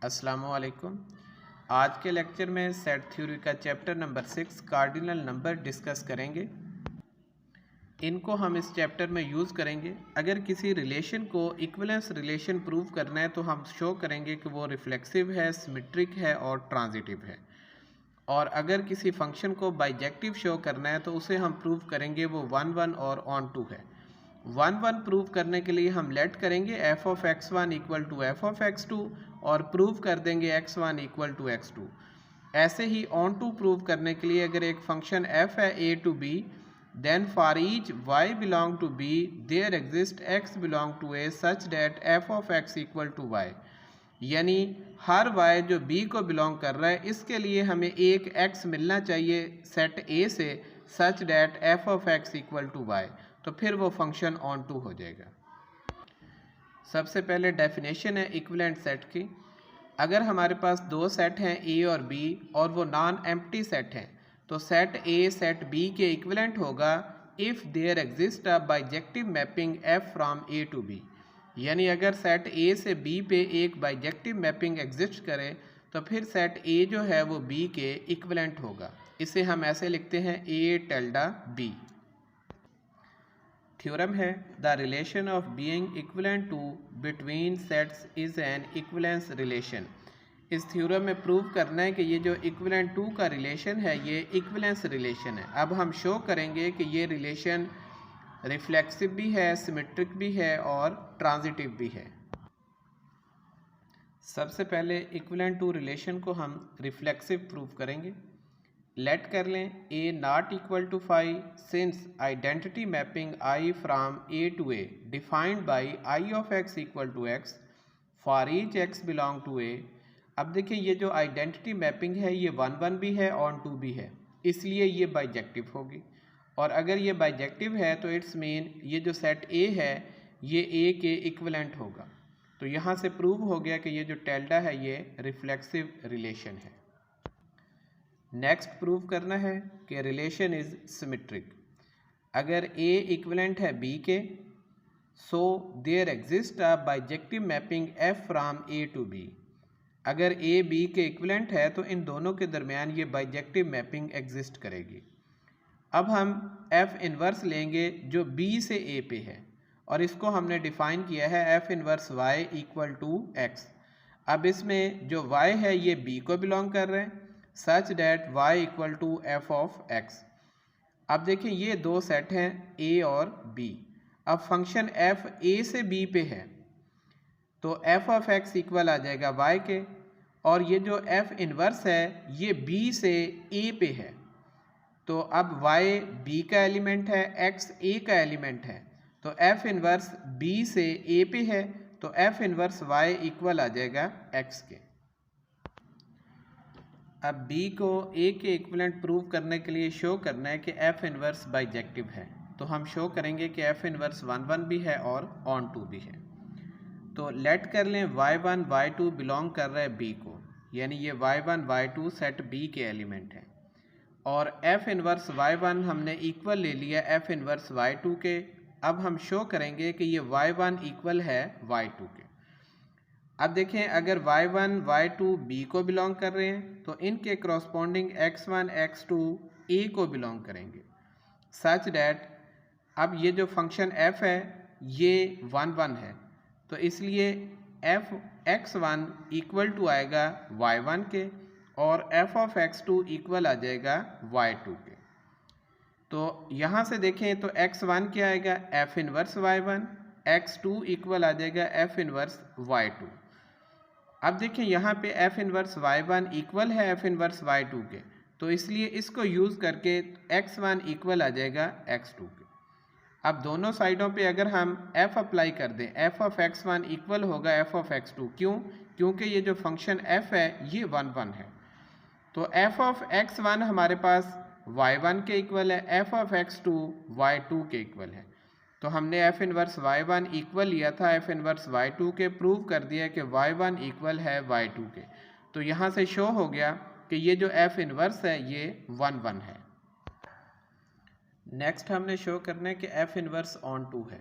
अस्सलाम वालेकुम। आज के लेक्चर में सेट थ्योरी का chapter number 6 cardinal number discuss करेंगे। इनको हम इस चैप्टर में यूज़ करेंगे। अगर किसी रिलेशन को इक्विवेलेंस रिलेशन प्रूव करना है तो हम शो करेंगे कि वो रिफ्लेक्सिव है, सिमेट्रिक है और ट्रांजिटिव है। और अगर किसी फंक्शन को बाइजेक्टिव शो करना है तो उसे हम प्रूव करेंगे वो 1 और ऑन टू है। 1 प्रूव करने के लिए हम लेट करेंगे F of x1 equal to F of x2 और प्रूव कर देंगे x1 इक्वल टू x2। ऐसे ही ऑन टू प्रूव करने के लिए अगर एक फंक्शन f है a to b, then for each y belong to b there exist x belong to a such that f of x equal to y, यानी हर y जो b को बिलोंग कर रहा है इसके लिए हमें एक x मिलना चाहिए सेट a से such that f of x equal to y, तो फिर वो फंक्शन ऑन टू हो जाएगा। सबसे पहले डेफिनेशन है इक्विवेलेंट सेट की। अगर हमारे पास दो सेट हैं ए और बी और वो नॉन एम्प्टी सेट हैं तो सेट ए सेट बी के इक्विवेलेंट होगा if there exist a bijective mapping F from A to B, यानी अगर सेट ए से बी पे एक बाइजेक्टिव मैपिंग एग्जिस्ट करे तो फिर सेट ए जो है वो बी के इक्विवेलेंट होगा। इसे हम ऐसे लिखते हैं ए टेल्डा बी। थ्योरम है the relation of being equivalent to between sets is an equivalence relation. इस थ्योरम में प्रूव करना है कि ये जो इक्विवेलेंट टू का रिलेशन है ये इक्विवेलेंस रिलेशन है। अब हम शो करेंगे कि ये रिलेशन रिफ्लेक्सिव भी है, सिमेट्रिक भी है और ट्रांजिटिव भी है। सबसे पहले इक्विवेलेंट टू रिलेशन को हम रिफ्लेक्सिव प्रूव करेंगे। लेट कर लें a not equal to 5 since identity mapping i from a to a defined by i of x equal to x for each x belong to a। अब देखिए ये जो identity mapping है ये 1 भी है, ऑन टू भी है, इसलिए ये बाइजेक्टिव होगी। और अगर ये बाइजेक्टिव है तो इट्स मीन ये जो सेट a है ये a के इक्विवेलेंट होगा। तो यहाँ से प्रूव हो गया कि ये जो टेल्डा है ये रिफ्लेक्सिव रिलेशन है। नेक्स्ट प्रूव करना है कि रिलेशन इज़ सिमेट्रिक। अगर a इक्विवेलेंट है b के so there exist a bijective mapping f from a to b। अगर a b के इक्विवेलेंट है तो इन दोनों के दरमियान ये बाइजेक्टिव मैपिंग एग्जिस्ट करेगी। अब हम f इन्वर्स लेंगे जो b से a पे है और इसको हमने डिफ़ाइन किया है f inverse y equal to x। अब इसमें जो y है ये b को बिलोंग कर रहे हैं such that y equal to F of x। अब देखिए ये दो सेट हैं a और b। अब फंक्शन f a से b पे है तो f ऑफ x इक्वल आ जाएगा y के, और ये जो f इन्वर्स है ये b से a पे है तो अब y b का एलिमेंट है, x a का एलिमेंट है, तो f इन्वर्स b से a पे है तो f इन्वर्स y इक्वल आ जाएगा x के। अब b को a के इक्विवेलेंट प्रूव करने के लिए शो करना है कि f इन्वर्स बाइजेक्टिव है, तो हम शो करेंगे कि f इन्वर्स 1 भी है और ऑन टू भी है। तो लेट कर लें y1 y2 बिलोंग कर रहा है b को, यानी ये y1 y2 सेट b के एलिमेंट हैं, और f इन्वर्स y1 हमने इक्वल ले लिया f इन्वर्स y2 के। अब हम शो करेंगे कि ये y1 इक्वल है y2 के। अब देखें अगर y1 y2 b को बिलोंग कर रहे हैं तो इनके करस्पॉन्डिंग x1 x2 a को बिलोंग करेंगे सच डैट अब ये जो फंक्शन f है ये 1 है, तो इसलिए f x1 इक्वल टू आएगा y1 के और f ऑफ x2 इक्वल आ जाएगा y2 के। तो यहाँ से देखें तो x1 क्या आएगा f inverse y1, x2 equal आ जाएगा f इन्वर्स y2। अब देखिए यहाँ पे f इन्वर्स y1 इक्वल है f इन्वर्स y2 के, तो इसलिए इसको यूज़ करके x1 इक्वल आ जाएगा x2 के। अब दोनों साइडों पे अगर हम f अप्लाई कर दें f ऑफ x1 इक्वल होगा f ऑफ x2। क्यों? क्योंकि ये जो फंक्शन f है ये 1 है, तो f ऑफ x1 हमारे पास y1 के इक्वल है, f ऑफ x2 y2 के इक्वल है। तो हमने f इन्वर्स y1 इक्वल लिया था f इन्वर्स y2 के, प्रूव कर दिया कि y1 इक्वल है y2 के। तो यहाँ से शो हो गया कि ये जो f इन्वर्स है ये 1 है। नेक्स्ट हमने शो करना है कि f इन्वर्स ऑन टू है।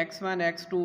x1 x2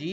g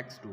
x2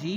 g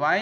y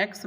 x